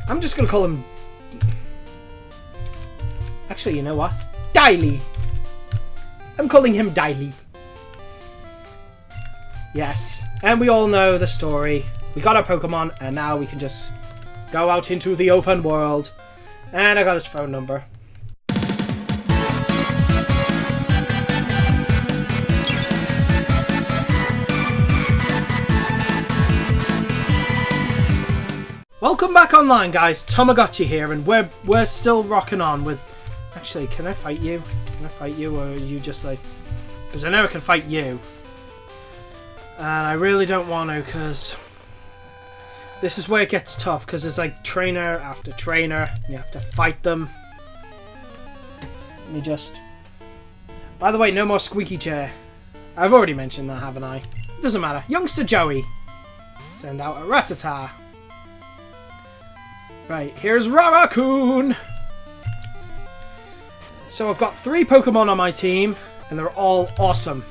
I'm just gonna call him... Actually, you know what? Daily! I'm calling him Daily. Yes, and we all know the story. We got our Pokemon, and now we can just go out into the open world. And I got his phone number. Welcome back online, guys. TomoGotchi here, and we're still rocking on with... Actually, can I fight you? Can I fight you, or are you just like... Because I know I can fight you. And I really don't want to, because... This is where it gets tough, because there's like trainer after trainer. You have to fight them. Let me just... By the way, no more squeaky chair. I've already mentioned that, haven't I? Doesn't matter. Youngster Joey. Send out a Rattata. Right, here's Raracoon! So I've got 3 Pokemon on my team, and they're all awesome.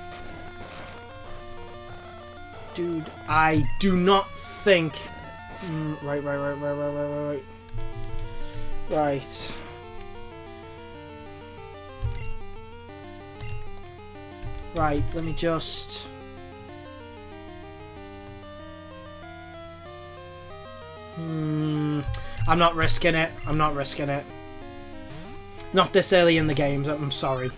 Dude, I do not think... Right. Right, let me just... I'm not risking it. I'm not risking it. Not this early in the games, I'm sorry.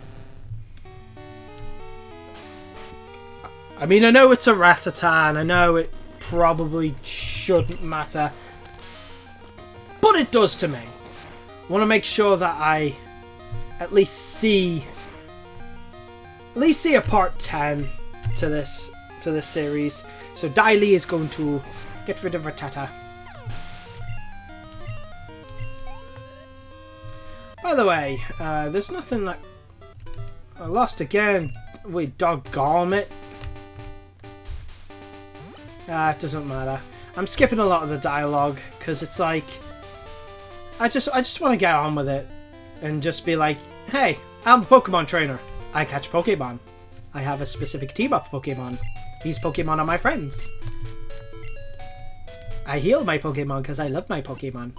I mean, I know it's a Rattata, and I know it probably shouldn't matter. But it does to me. I want to make sure that I at least see a part 10 to this series. So Daily is going to get rid of Rattata. By the way, there's nothing like... I lost again. Wait, doggone it. It doesn't matter. I'm skipping a lot of the dialogue because it's like... I just want to get on with it and just be like, hey, I'm a Pokemon trainer. I catch Pokemon. I have a specific team of Pokemon. These Pokemon are my friends. I heal my Pokemon because I love my Pokemon.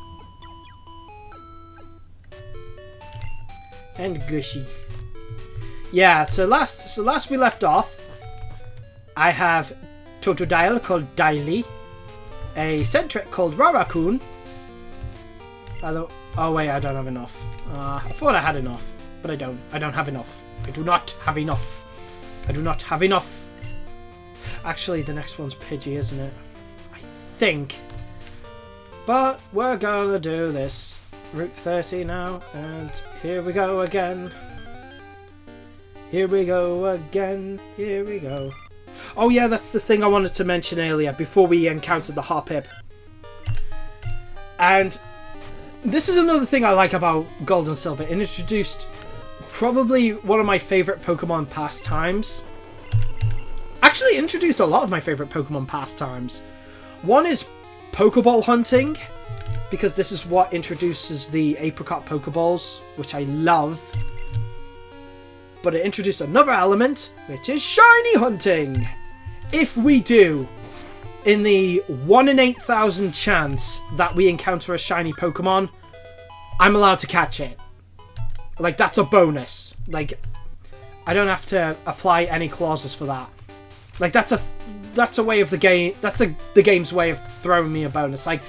And Gushy. Yeah, so last we left off, I have Totodile called Daily, a Centric called Raracoon. Oh wait, I don't have enough. I thought I had enough, but I don't. I don't have enough. I do not have enough. I do not have enough. Actually, the next one's Pidgey, isn't it? I think. But we're gonna do this. Route 30 now, and here we go again. Here we go again. Here we go. Oh yeah, that's the thing I wanted to mention earlier before we encountered the Hoppip. And this is another thing I like about Gold and Silver. It introduced probably one of my favourite Pokemon pastimes. Actually introduced a lot of my favourite Pokemon pastimes. One is Pokeball hunting, because this is what introduces the Apricot Pokeballs, which I love. But it introduced another element, which is shiny hunting. If we do, in the 1 in 8,000 chance that we encounter a shiny Pokemon, I'm allowed to catch it. Like, that's a bonus. Like, I don't have to apply any clauses for that. Like, that's a way of the game. That's the game's way of throwing me a bonus. Like,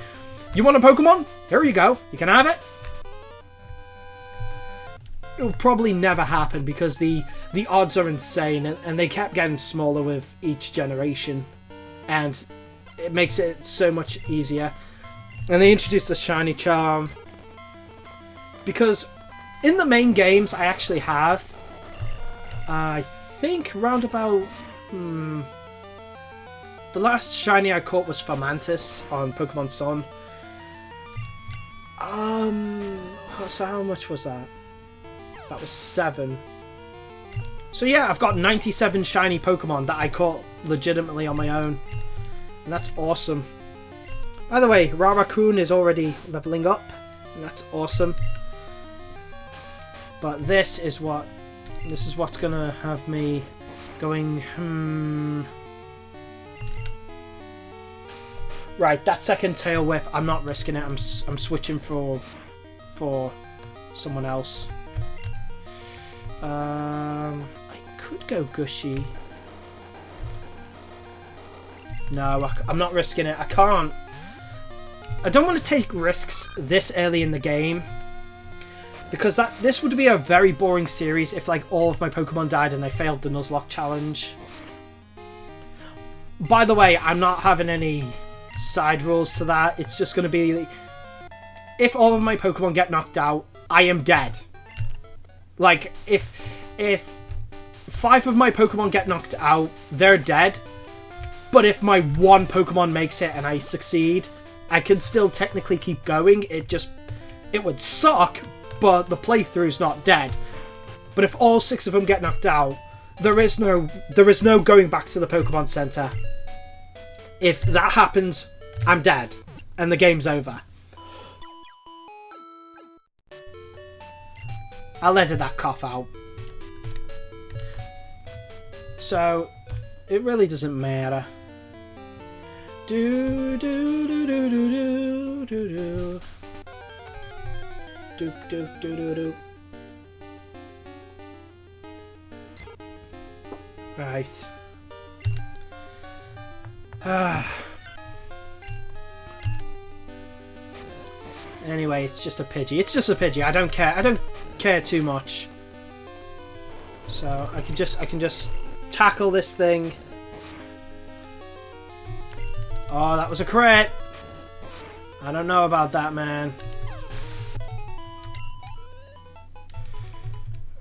you want a Pokemon? Here you go. You can have it. It'll probably never happen because the odds are insane, and they kept getting smaller with each generation, and it makes it so much easier. And they introduced the shiny charm, because in the main games I actually have, I think round about the last shiny I caught was Fomantis on Pokemon Sun. So how much was that? That was 7. So yeah, I've got 97 shiny Pokemon that I caught legitimately on my own. And that's awesome. By the way, Raracoon is already leveling up. And that's awesome. But this is what's gonna have me going, Right, that second tail whip, I'm not risking it. I'm switching for someone else. I could go Gushy. No, I'm not risking it. I can't. I don't want to take risks this early in the game. Because this would be a very boring series if like all of my Pokemon died and I failed the Nuzlocke challenge. By the way, I'm not having any side rules to that. It's just going to be... If all of my Pokemon get knocked out, I am dead. Like, if 5 of my Pokemon get knocked out, they're dead. But if my one Pokemon makes it and I succeed, I can still technically keep going. It would suck, but the playthrough's not dead. But if all 6 of them get knocked out, there is no going back to the Pokemon Center. If that happens, I'm dead, and the game's over. I'll edit that cough out. So, it really doesn't matter. Do do do do do do do do. Doop doop doo doo doo. Right. Anyway, it's just a Pidgey. It's just a Pidgey. I don't care. I don't care too much. So I can just tackle this thing. Oh, that was a crit. I don't know about that, man.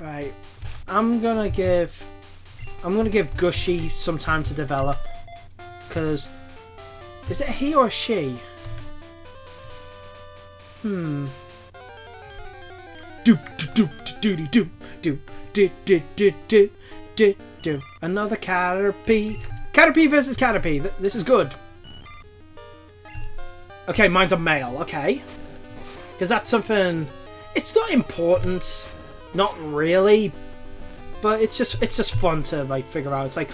Right. I'm gonna give Gushy some time to develop. Because is it he or she? Doop doop doop doop doop doop doop doop doop doop doop. Another Caterpie. Caterpie versus Caterpie. This is good. Okay, mine's a male. Okay, because that's something. It's not important, not really, but it's just fun to like figure out. It's like,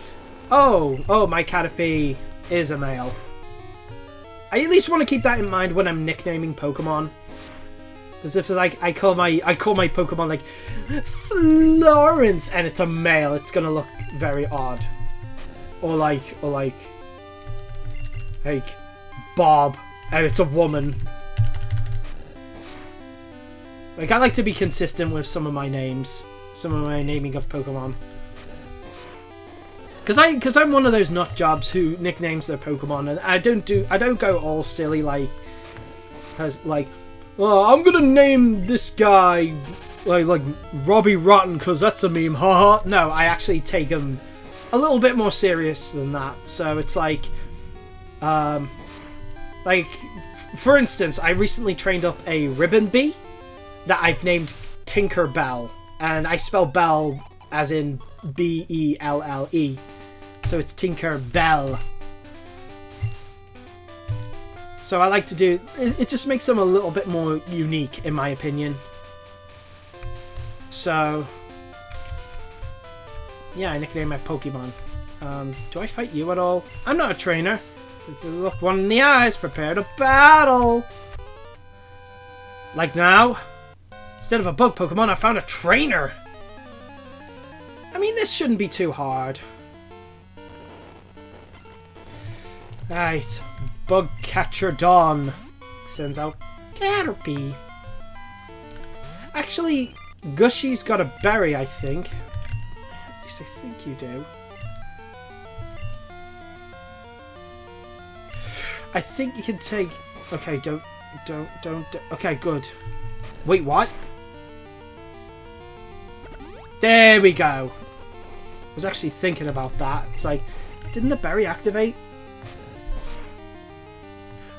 oh, my Caterpie is a male. I at least want to keep that in mind when I'm nicknaming Pokemon. Because if like I call my Pokemon like Florence and it's a male, it's gonna look very odd. Or like Bob and it's a woman. Like I like to be consistent with some of my names, some of my naming of Pokemon. Because I'm one of those nut jobs who nicknames their Pokemon, and I don't go all silly like oh, I'm gonna name this guy like Robbie Rotten because that's a meme, haha. No, I actually take him a little bit more serious than that. So it's like for instance, I recently trained up a Ribbon Bee that I've named Tinker Bell, and I spell Bell as in B-E-L-L-E. So it's Tinker Bell. So I like to do... It just makes them a little bit more unique, in my opinion. So... yeah, I nicknamed my Pokemon. Do I fight you at all? I'm not a trainer. If you look one in the eyes, prepare to battle! Like now? Instead of a bug Pokemon, I found a trainer! I mean, this shouldn't be too hard. Right. Bug Catcher Dawn sends out Caterpie. Actually, Gushy's got a berry, I think. At least I think you do. I think you can take... Okay, don't... Okay, good. Wait, what? There we go. I was actually thinking about that. It's like, didn't the berry activate?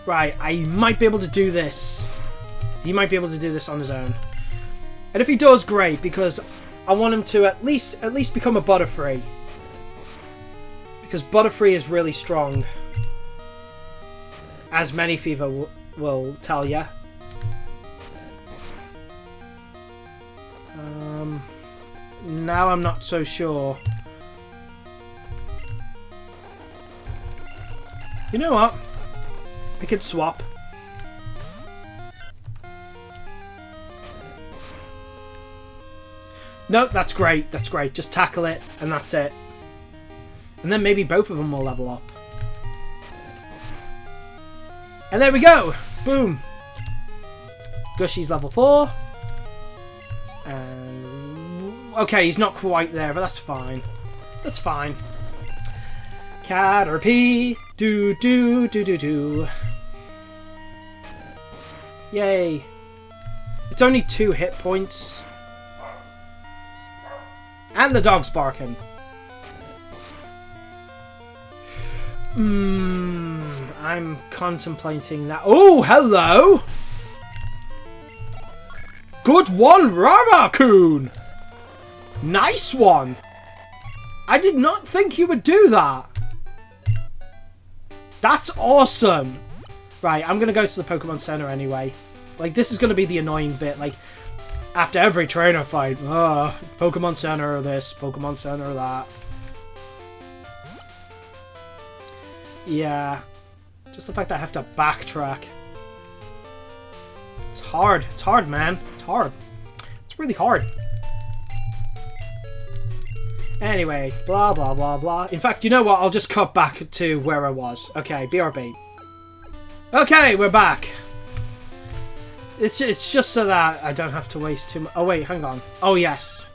Right, I might be able to do this. He might be able to do this on his own. And if he does, great, because I want him to at least become a Butterfree. Because Butterfree is really strong. As Many Fever will tell ya. Now I'm not so sure. You know what? I could swap. No, that's great. That's great. Just tackle it, and that's it. And then maybe both of them will level up. And there we go. Boom. Gushy's level 4. Okay, he's not quite there, but that's fine. That's fine. Caterpie. Do, do, do, do, do. Yay. It's only 2 hit points. And the dog's barking. I'm contemplating that. Oh, hello! Good one, Rara-kun! Nice one! I did not think you would do that. That's awesome! Right, I'm gonna go to the Pokemon Center anyway. Like, this is gonna be the annoying bit. Like, after every trainer fight, Pokemon Center this, Pokemon Center that. Yeah. Just the fact that I have to backtrack. It's hard. It's hard, man. It's hard. It's really hard. Anyway, blah, blah, blah, blah. In fact, you know what? I'll just cut back to where I was. Okay, BRB. Okay, we're back. It's just so that I don't have to waste too much. Oh, wait, hang on. Oh, yes.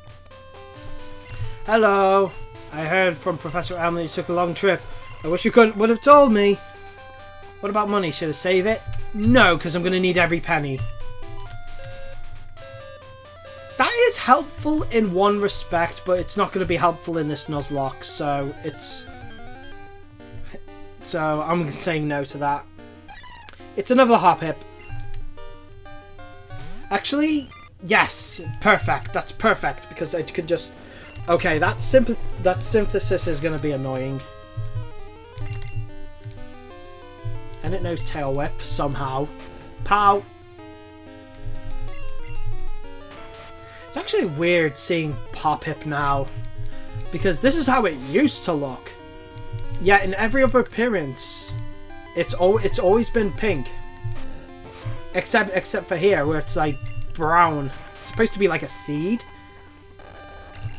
Hello. I heard from Professor Elm that you took a long trip. I wish you would have told me. What about money? Should I save it? No, because I'm going to need every penny. That is helpful in one respect, but it's not going to be helpful in this Nuzlocke, so it's... So I'm saying no to that. It's another Hoppip. Actually, yes, perfect. That's perfect, because I could just... Okay, that synthesis is going to be annoying. And it knows Tail Whip, somehow. Pow! It's actually weird seeing Hoppip now, because this is how it used to look. Yeah, in every other appearance, it's always been pink. Except for here, where it's like brown. It's supposed to be like a seed.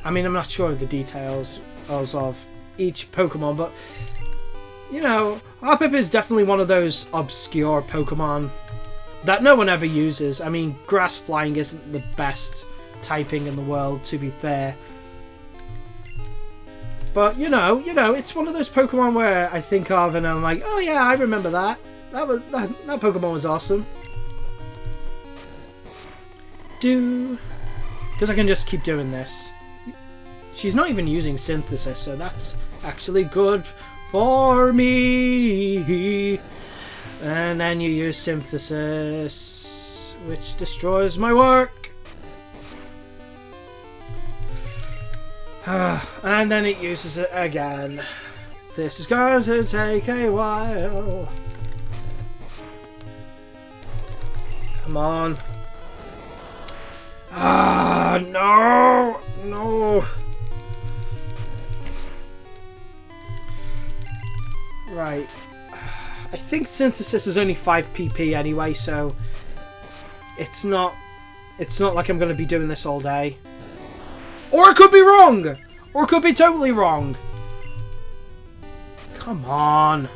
I mean, I'm not sure of the details of each Pokemon, but you know, Hoppip is definitely one of those obscure Pokemon that no one ever uses. I mean, Grass Flying isn't the best typing in the world, to be fair. But you know, it's one of those Pokemon where I think of and I'm like, oh yeah, I remember that. That Pokemon was awesome. Because I can just keep doing this. She's not even using synthesis, so that's actually good for me. And then you use synthesis, which destroys my work. And then it uses it again. This is going to take a while. Come on. No! No! Right. I think synthesis is only 5 pp anyway, so it's not like I'm going to be doing this all day. Or it could be wrong! Or it could be totally wrong. Come on.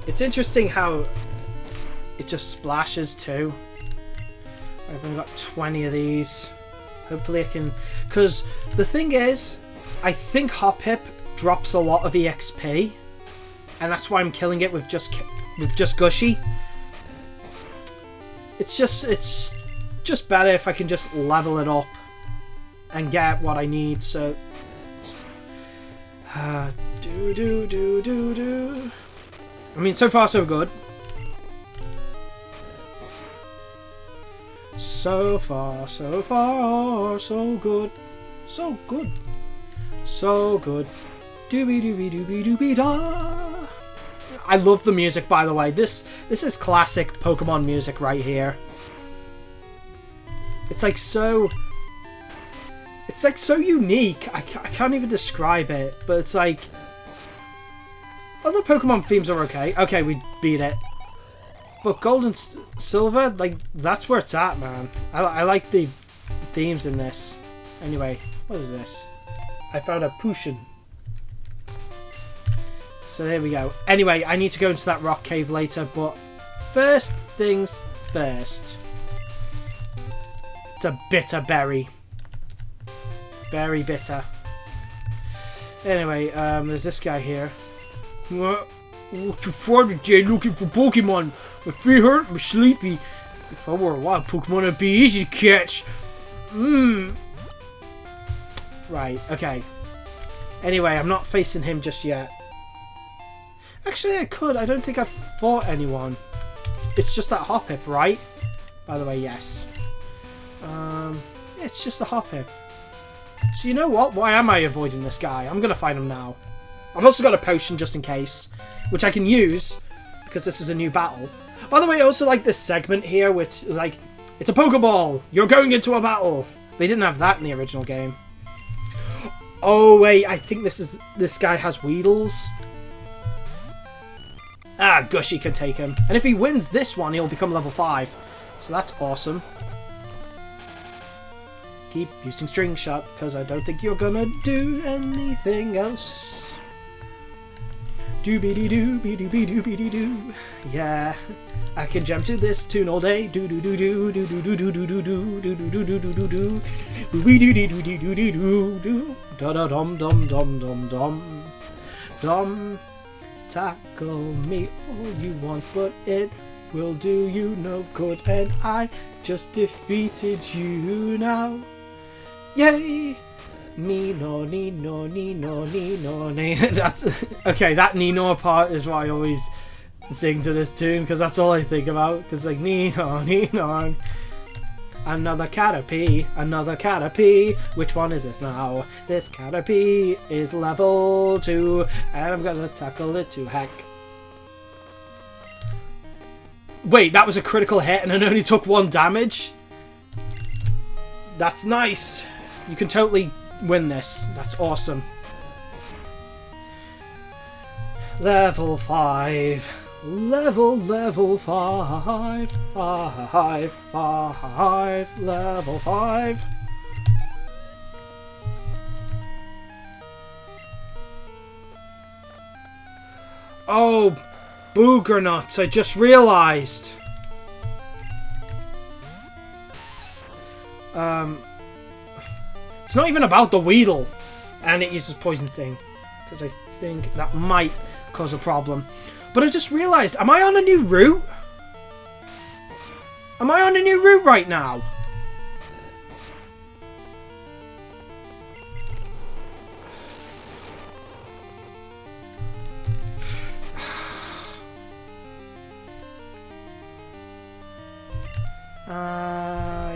It's interesting how it just splashes too. I've only got 20 of these. Hopefully I can... Because the thing is, I think Hoppip drops a lot of EXP. And that's why I'm killing it with just Gushy. It's just better if I can just level it up and get what I need. So... I mean, so far so good. So far so good. So good. So good. Doobie doobie doobie doobie da. I love the music, by the way. This is classic Pokemon music right here. It's like so It's like so unique. I can't even describe it, but it's like other Pokemon themes are okay. Okay, we beat it. But Gold and Silver, like, that's where it's at, man. I like the themes in this. Anyway, what is this? I found a potion. So there we go. Anyway, I need to go into that rock cave later, but first things first. It's a bitter berry. Very bitter. Anyway, there's this guy here. What you for today? Looking for Pokemon. My feet hurt, I'm sleepy. If I were a wild Pokemon, it'd be easy to catch. Right, okay. Anyway, I'm not facing him just yet. Actually, I could. I don't think I've fought anyone. It's just that Hoppip, right? By the way, yes. Yeah, it's just a Hoppip. So you know what? Why am I avoiding this guy? I'm going to fight him now. I've also got a potion just in case, which I can use because this is a new battle. By the way, I also like this segment here, which is like, it's a Pokeball! You're going into a battle! They didn't have that in the original game. Oh, wait, I think this guy has Weedles. Ah, Gushy can take him. And if he wins this one, he'll become level 5. So that's awesome. Keep using String Shot, because I don't think you're gonna do anything else. Doobity-doo-be-doo-be-doo-be-doo-be-doo. Yeah, I can jam to this tune all day. Do-do-do-do, do-do-do-do-do-do, do-do-do-do-do-do, do-do-do-do-do-do-do, da-da-dum-dum-dum-dum-dum. Dum, tackle me all you want, but it will do you no good, and I just defeated you now. Yay! Nino, Nino, Nino, Nino, Nino. That's okay. That Nino part is what I always sing to this tune because that's all I think about. Because like Nino, Nino, another Caterpie, another Caterpie. Which one is it now? This Caterpie is level 2, and I'm gonna tackle it to heck. Wait, that was a critical hit, and it only took 1 damage. That's nice. You can totally win this. That's awesome. Level 5. Level 5. 5. Level 5. Oh, booger nuts. I just realized. It's not even about the Weedle, and it uses Poison Sting, because I think that might cause a problem. But I just realised, am I on a new route? Am I on a new route right now?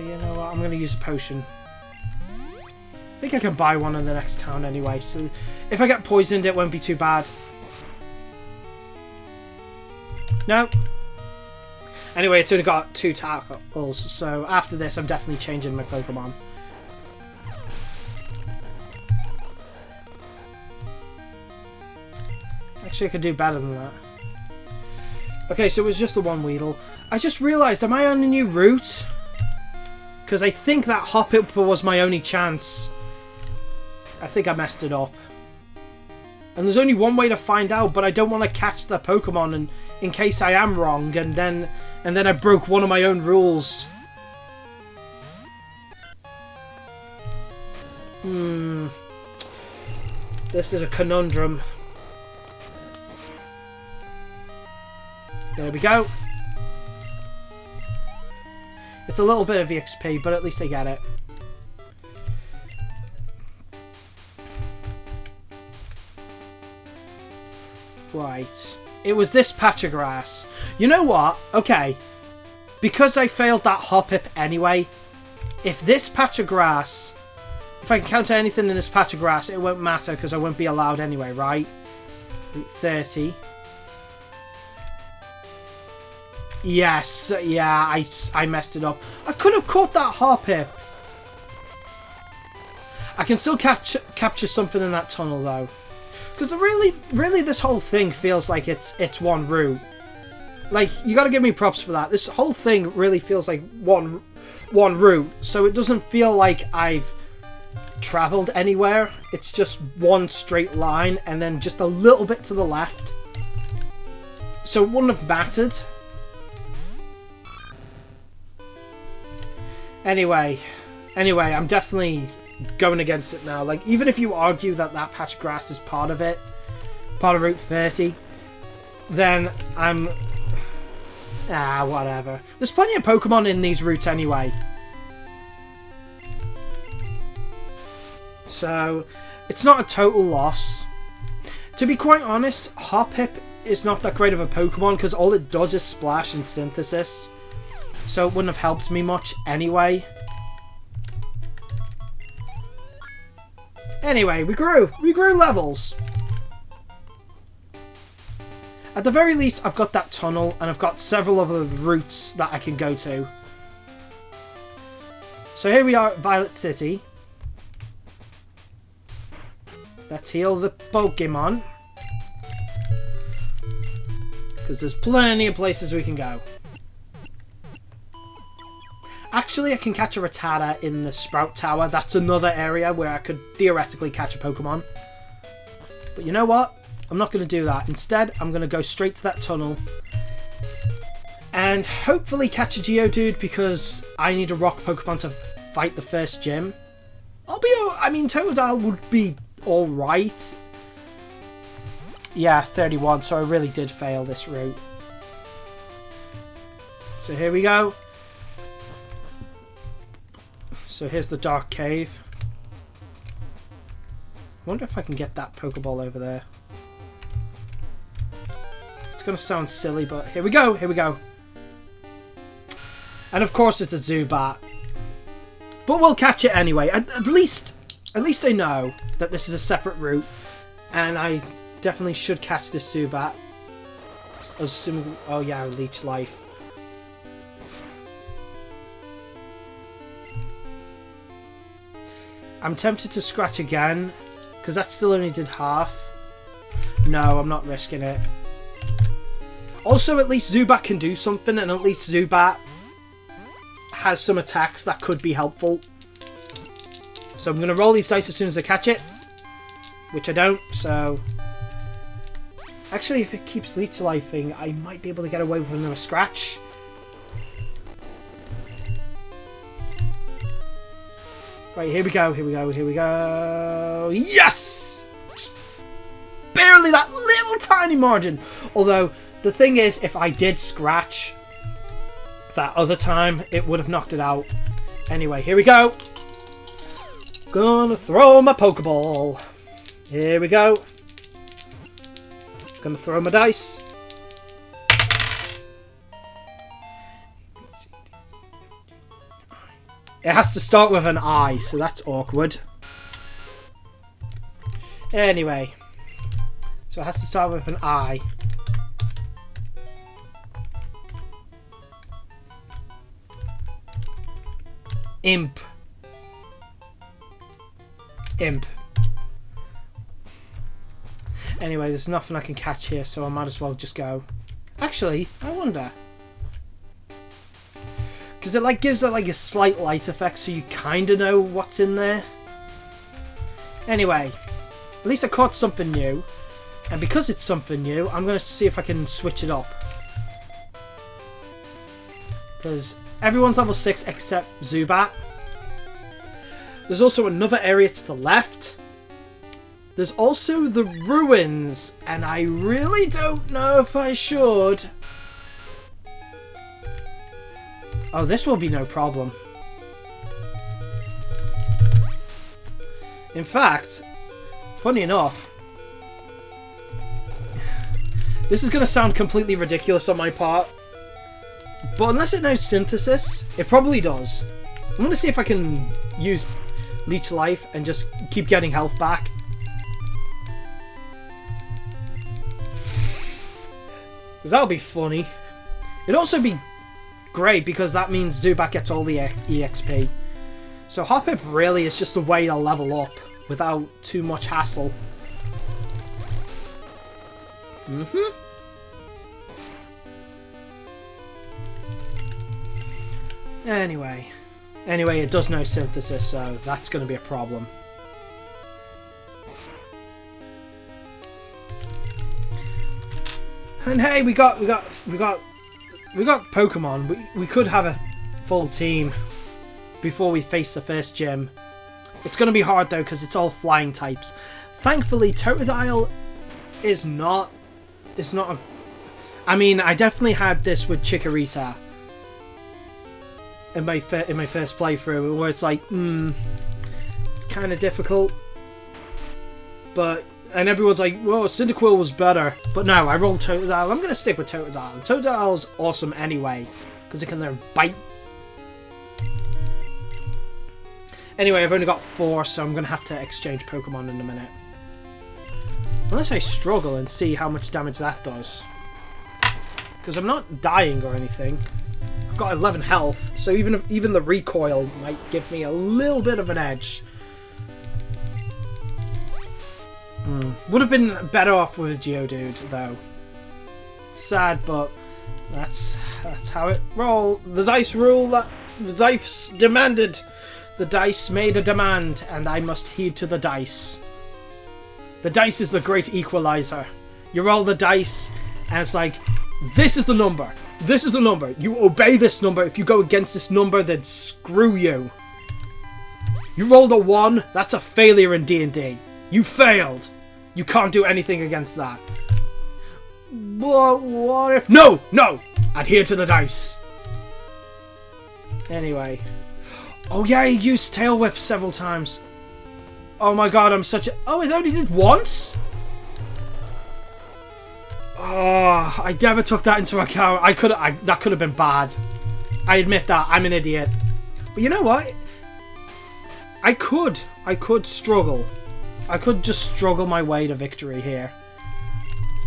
You know what, I'm going to use a potion. I think I can buy one in the next town anyway, so if I get poisoned it won't be too bad. No. Anyway, it's only got 2 tackles, so after this I'm definitely changing my Pokemon. Actually, I could do better than that. Okay, so it was just the 1 Weedle. I just realised, am I on a new route? Because I think that Hoppip was my only chance. I think I messed it up. And there's only one way to find out, but I don't want to catch the Pokemon and in case I am wrong, and then I broke one of my own rules. This is a conundrum. There we go. It's a little bit of EXP, but at least I get it. Right. It was this patch of grass. You know what? Okay. Because I failed that Hoppip anyway, if this patch of grass... If I encounter anything in this patch of grass, it won't matter because I won't be allowed anyway, right? Route 30. Yes. Yeah, I messed it up. I could have caught that Hoppip. I can still capture something in that tunnel though. Because really this whole thing feels like it's one route. Like, you gotta give me props for that. This whole thing really feels like one route. So it doesn't feel like I've traveled anywhere. It's just one straight line and then just a little bit to the left. So it wouldn't have mattered. Anyway, I'm definitely going against it now. Like, even if you argue that patch of grass is part of it, part of Route 30, then I'm... whatever. There's plenty of Pokemon in these routes anyway. So, it's not a total loss. To be quite honest, Hoppip is not that great of a Pokemon because all it does is Splash and Synthesis. So it wouldn't have helped me much anyway. Anyway, we grew levels. At the very least, I've got that tunnel, and I've got several other routes that I can go to. So here we are at Violet City. Let's heal the Pokemon. Because there's plenty of places we can go. Actually, I can catch a Rattata in the Sprout Tower. That's another area where I could theoretically catch a Pokemon. But you know what? I'm not going to do that. Instead, I'm going to go straight to that tunnel. And hopefully catch a Geodude because I need a rock Pokemon to fight the first gym. I mean, Totodile would be alright. Yeah, 31, so I really did fail this route. So here we go. So here's the Dark Cave. I wonder if I can get that Pokeball over there. It's going to sound silly, but here we go, here we go. And of course it's a Zubat. But we'll catch it anyway. At least I know that this is a separate route. And I definitely should catch this Zubat. Assuming, oh yeah, Leech Life. I'm tempted to scratch again, because that still only did half. No, I'm not risking it. Also, at least Zubat can do something, and at least Zubat has some attacks that could be helpful. So I'm going to roll these dice as soon as I catch it, which I don't, so... Actually, if it keeps Leech Lifing, I might be able to get away with another scratch. Right, here we go, here we go, here we go. Yes! Just barely that little tiny margin. Although, the thing is, if I did scratch that other time, it would have knocked it out. Anyway, here we go. Gonna throw my Pokeball. Here we go. Gonna throw my dice. It has to start with an I, so that's awkward. Anyway. So it has to start with an I. Imp. Imp. Anyway, there's nothing I can catch here, so I might as well just go. Actually, I wonder. Because it like gives it like a slight light effect, so you kind of know what's in there. Anyway, at least I caught something new. And because it's something new, I'm going to see if I can switch it up. Because everyone's level 6 except Zubat. There's also another area to the left. There's also the ruins, and I really don't know if I should. Oh, this will be no problem. In fact, funny enough, this is going to sound completely ridiculous on my part, but unless it knows Synthesis, it probably does. I'm going to see if I can use Leech Life and just keep getting health back. Because that'll be funny. It'd also be great because that means Zubat gets all the EXP. So Hoppip really is just a way to level up without too much hassle. Anyway, it does no synthesis, so that's going to be a problem. And hey, we got Pokemon. We could have a full team before we face the first gym. It's going to be hard though because it's all flying types. Thankfully, Totodile is not. It's not a. I mean, I definitely had this with Chikorita in my first playthrough, where it's like, it's kind of difficult. And everyone's like, "Whoa, Cyndaquil was better." But no, I rolled Totodile. I'm gonna stick with Totodile. Totodile's awesome anyway because it can learn Bite. Anyway, I've only got 4, so I'm gonna have to exchange Pokemon in a minute. Unless I struggle and see how much damage that does. Because I'm not dying or anything. I've got 11 health, so even the recoil might give me a little bit of an edge. Would have been better off with a Geodude, though. It's sad, but that's how it roll. The dice rule that the dice demanded. The dice made a demand, and I must heed to the dice. The dice is the great equalizer. You roll the dice, and it's like, this is the number. This is the number. You obey this number. If you go against this number, then screw you. You rolled a 1. That's a failure in D&D. You failed. You can't do anything against that. But what if... No! Adhere to the dice. Anyway. Oh yeah, he used Tail Whip several times. Oh my god, I'm such a... Oh, it only did once? Oh, I never took that into account. That could have been bad. I admit that. I'm an idiot. But you know what? I could struggle. I could just struggle my way to victory here.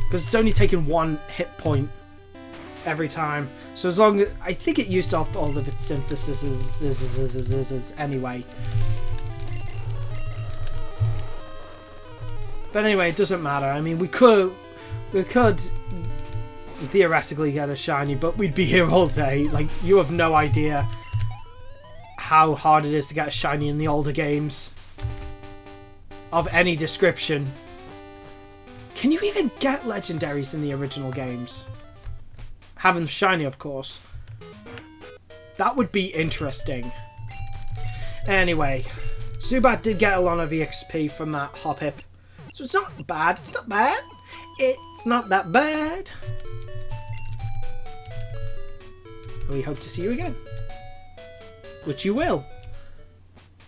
Because it's only taken 1 hit point every time. So as long as... I think it used up all of its synthesis anyway. But anyway, it doesn't matter. I mean, we could theoretically get a shiny, but we'd be here all day. Like, you have no idea how hard it is to get a shiny in the older games. Of any description. Can you even get legendaries in the original games? Have them shiny, of course. That would be interesting. Anyway, Zubat did get a lot of EXP from that Hoppip. So it's not bad. It's not bad. It's not that bad. We hope to see you again. Which you will.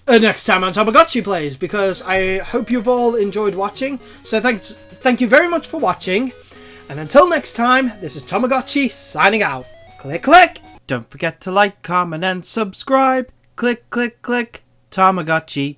Next time on TomoGotchi Plays, because I hope you've all enjoyed watching. So thank you very much for watching. And until next time, this is TomoGotchi signing out. Click, click. Don't forget to like, comment, and subscribe. Click, click, click. TomoGotchi.